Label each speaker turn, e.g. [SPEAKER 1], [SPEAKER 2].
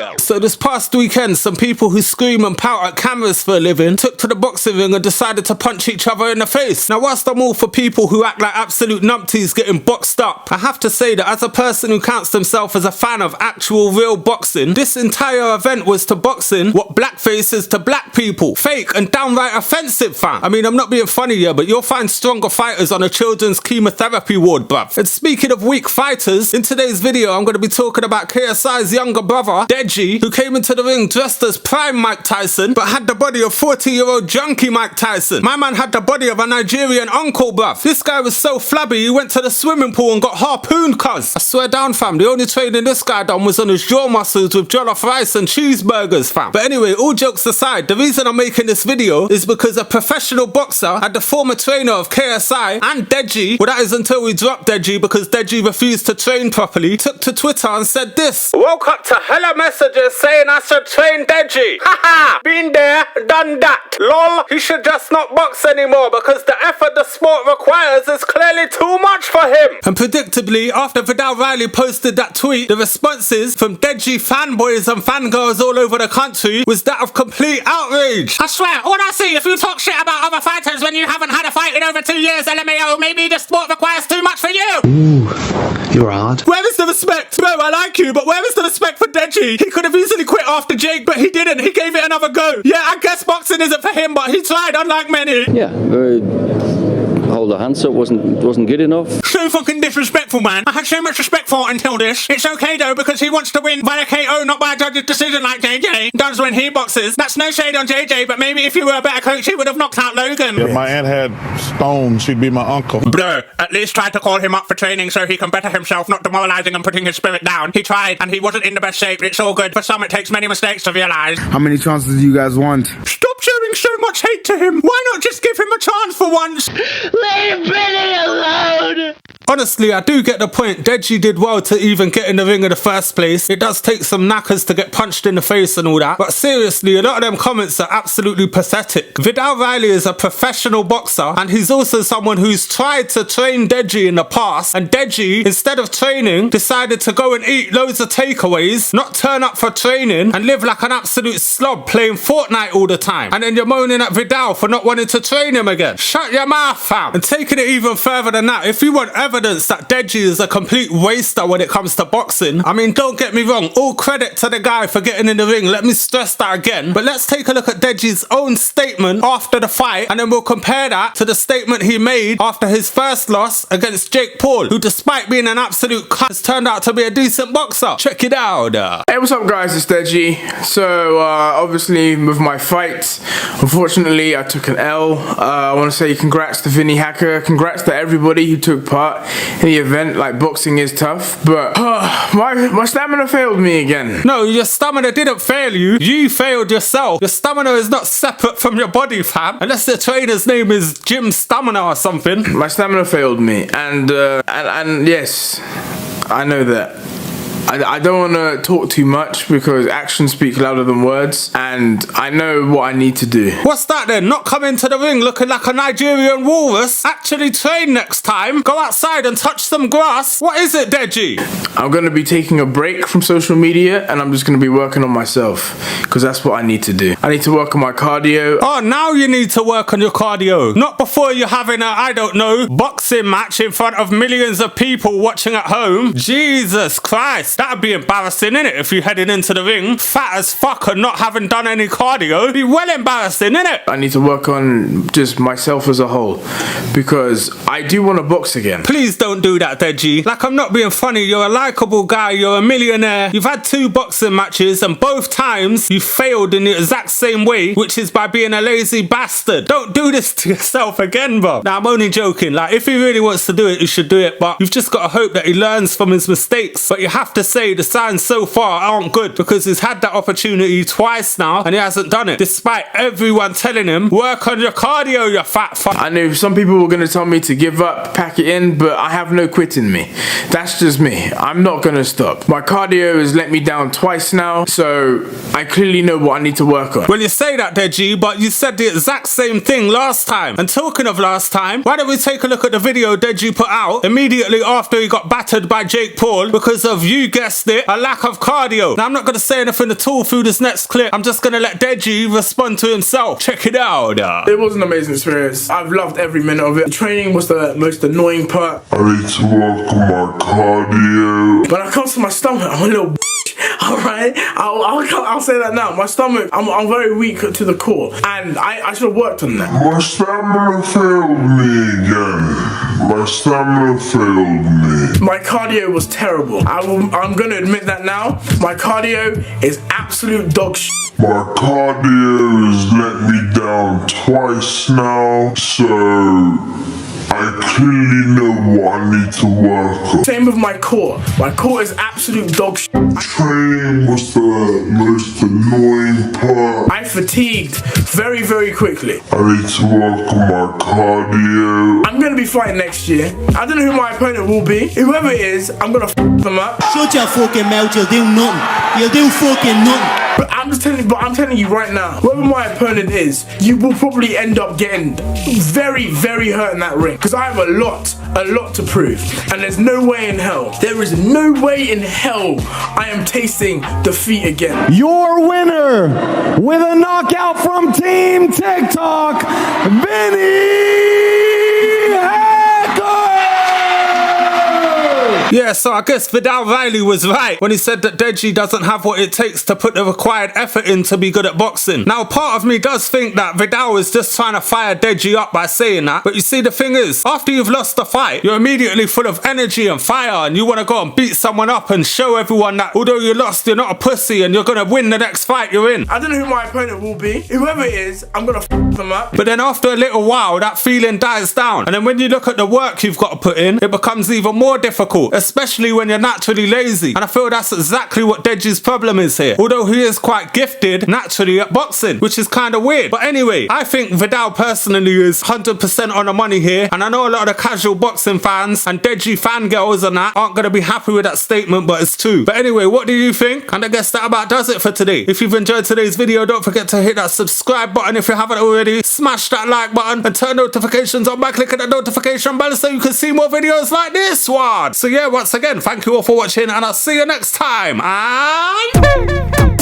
[SPEAKER 1] Viddal.
[SPEAKER 2] So this past weekend, some people who scream and pout at cameras for a living took to the boxing ring and decided to punch each other in the face. Now, whilst I'm all for people who act like absolute numpties getting boxed up, I have to say that as a person who counts themselves as a fan of actual real boxing, this entire event was to boxing what blackface is to black people. Fake and downright offensive, fam. I mean, I'm not being funny here, but you'll find stronger fighters on a children's chemotherapy ward, bruv. And speaking of weak fighters, in today's video, I'm going to be talking about KSI's younger brother, Deji, who came into the ring dressed as prime Mike Tyson, but had the body of 40-year-old junkie Mike Tyson. My man had the body of a Nigerian uncle, bruv. This guy was so flabby, he went to the swimming pool and got harpooned, cuz. I swear down, fam, the only training this guy done was on his jaw muscles with jollof rice and cheeseburgers, fam. But anyway, all jokes aside, the reason I'm making this video is because a professional boxer and the former trainer of KSI and Deji, well, that is until we dropped Deji because Deji refused to train properly, took to Twitter and said this: "Woke up to hella messages saying I should train Deji. Haha, been there, done that. Lol, he should just not box anymore because the effort the sport requires is clearly too much for him." And predictably, after Viddal Riley posted that tweet, the responses from Deji fanboys and fangirls all over the country was that of complete outrage.
[SPEAKER 3] I swear, all I see, if you talk shit about other fighters when you haven't had a fight in over 2 years, LMAO, maybe the sport requires too much for you.
[SPEAKER 4] Ooh, you're hard.
[SPEAKER 2] Where is the respect? Bro, I like you, but where is the respect for Deji? He could have easily quit after Jake, but he didn't. He gave it another go. Yeah, I guess boxing isn't for him, but he tried, unlike many.
[SPEAKER 4] Yeah, hold the hands up wasn't good enough.
[SPEAKER 3] So fucking disrespectful, man. I had so much respect for it until this. It's okay though, because he wants to win by a KO, not by a judge's decision like JJ does when he boxes. That's no shade on JJ, but maybe if you were a better coach, he would have knocked out Logan.
[SPEAKER 5] If my aunt had stones, she'd be my uncle.
[SPEAKER 3] Bro, at least try to call him up for training so he can better himself, not demoralizing and putting his spirit down. He tried, and he wasn't in the best shape. It's all good. For some, it takes many mistakes to realize.
[SPEAKER 6] How many chances do you guys want?
[SPEAKER 3] Stop showing so much hate to him. Why not just give him a chance for once?
[SPEAKER 1] Leave Billy alone!
[SPEAKER 2] Honestly, I do get the point. Deji did well to even get in the ring in the first place. It does take some knackers to get punched in the face and all that. But seriously, a lot of them comments are absolutely pathetic. Viddal Riley is a professional boxer, and he's also someone who's tried to train Deji in the past. And Deji, instead of training, decided to go and eat loads of takeaways, not turn up for training, and live like an absolute slob playing Fortnite all the time. And then you're moaning at Viddal for not wanting to train him again. Shut your mouth, fam. And taking it even further than that, if you want evidence that Deji is a complete waster when it comes to boxing, I mean, don't get me wrong, all credit to the guy for getting in the ring, let me stress that again, but let's take a look at Deji's own statement after the fight, and then we'll compare that to the statement he made after his first loss against Jake Paul, who despite being an absolute cunt has turned out to be a decent boxer. Check it out.
[SPEAKER 6] Hey, what's up guys, it's Deji. So obviously with my fight, unfortunately I took an L. I want to say congrats to Vinny Hacker, congrats to everybody who took part in the event. Like, boxing is tough, but my stamina failed me again.
[SPEAKER 2] No, your stamina didn't fail you. You failed yourself. Your stamina is not separate from your body, fam. Unless the trainer's name is Jim Stamina or something.
[SPEAKER 6] My stamina failed me, and yes, I know that. I don't want to talk too much because actions speak louder than words, and I know what I need to do.
[SPEAKER 2] What's that then? Not come into the ring looking like a Nigerian walrus? Actually train next time? Go outside and touch some grass? What is it, Deji?
[SPEAKER 6] I'm going to be taking a break from social media, and I'm just going to be working on myself because that's what I need to do. I need to work on my cardio.
[SPEAKER 2] Oh, now you need to work on your cardio. Not before you're having a, I don't know, boxing match in front of millions of people watching at home. Jesus Christ. That'd be embarrassing, innit? If you heading into the ring fat as fuck and not having done any cardio. It'd be well embarrassing, innit?
[SPEAKER 6] I need to work on just myself as a whole because I do want to box again.
[SPEAKER 2] Please don't do that, Deji. Like, I'm not being funny. You're a likable guy. You're a millionaire. You've had 2 boxing matches and both times you failed in the exact same way, which is by being a lazy bastard. Don't do this to yourself again, bro. Now, I'm only joking. Like, if he really wants to do it, he should do it, but you've just got to hope that he learns from his mistakes. But you have to say the signs so far aren't good because he's had that opportunity twice now and he hasn't done it, despite everyone telling him, work on your cardio, you fat fuck.
[SPEAKER 6] I knew some people were going to tell me to give up, pack it in, but I have no quit in me. That's just me. I'm not going to stop. My cardio has let me down twice now, so I clearly know what I need to work on.
[SPEAKER 2] Well, you say that, Deji, but you said the exact same thing last time. And talking of last time, why don't we take a look at the video Deji put out immediately after he got battered by Jake Paul because of you guessed it, a lack of cardio. Now I'm not gonna say anything at all through this next clip. I'm just gonna let Deji respond to himself. Check it out.
[SPEAKER 6] It was an amazing experience. I've loved every minute of it. The training was the most annoying part.
[SPEAKER 7] I need to work on my cardio.
[SPEAKER 6] When it comes to my stomach, I'm a little alright, I'll say that now. My stomach, I'm very weak to the core, and I should have worked on that.
[SPEAKER 7] My stamina failed me again. My stamina failed me.
[SPEAKER 6] My cardio was terrible. I'm gonna admit that now. My cardio is absolute dog shit.
[SPEAKER 7] My cardio has let me down twice now, so I clearly know what I need to work on.
[SPEAKER 6] Same with my core. My core is absolute dog shit.
[SPEAKER 7] Training was the most annoying part.
[SPEAKER 6] I fatigued very, very quickly.
[SPEAKER 7] I need to work on my cardio.
[SPEAKER 6] I'm gonna be fighting next year. I don't know who my opponent will be. Whoever it is, I'm gonna f them up.
[SPEAKER 1] Shut your fucking mouth, you'll do nothing. You'll do fucking nothing.
[SPEAKER 6] But I'm telling you right now, whoever my opponent is, you will probably end up getting very, very hurt in that ring. Because I have a lot to prove. And there's no way in hell, there is no way in hell I am tasting defeat again.
[SPEAKER 8] Your winner with a knockout from Team TikTok, Vinny Hacker!
[SPEAKER 2] Yeah, so I guess Viddal Riley was right when he said that Deji doesn't have what it takes to put the required effort in to be good at boxing. Now, part of me does think that Viddal is just trying to fire Deji up by saying that. But you see, the thing is, after you've lost the fight, you're immediately full of energy and fire, and you want to go and beat someone up and show everyone that although you lost, you're not a pussy and you're going to win the next fight you're in.
[SPEAKER 6] I don't know who my opponent will be. Whoever it is, I'm going to f them up.
[SPEAKER 2] But then after a little while, that feeling dies down. And then when you look at the work you've got to put in, it becomes even more difficult, especially when you're naturally lazy. And I feel that's exactly what Deji's problem is here. Although he is quite gifted naturally at boxing, which is kind of weird. But anyway, I think Viddal personally is 100% on the money here. And I know a lot of the casual boxing fans and Deji fangirls and that aren't going to be happy with that statement, but it's true. But anyway, what do you think? And I guess that about does it for today. If you've enjoyed today's video, don't forget to hit that subscribe button if you haven't already. Smash that like button and turn notifications on by clicking the notification bell so you can see more videos like this one. So yeah, once again, thank you all for watching and I'll see you next time. And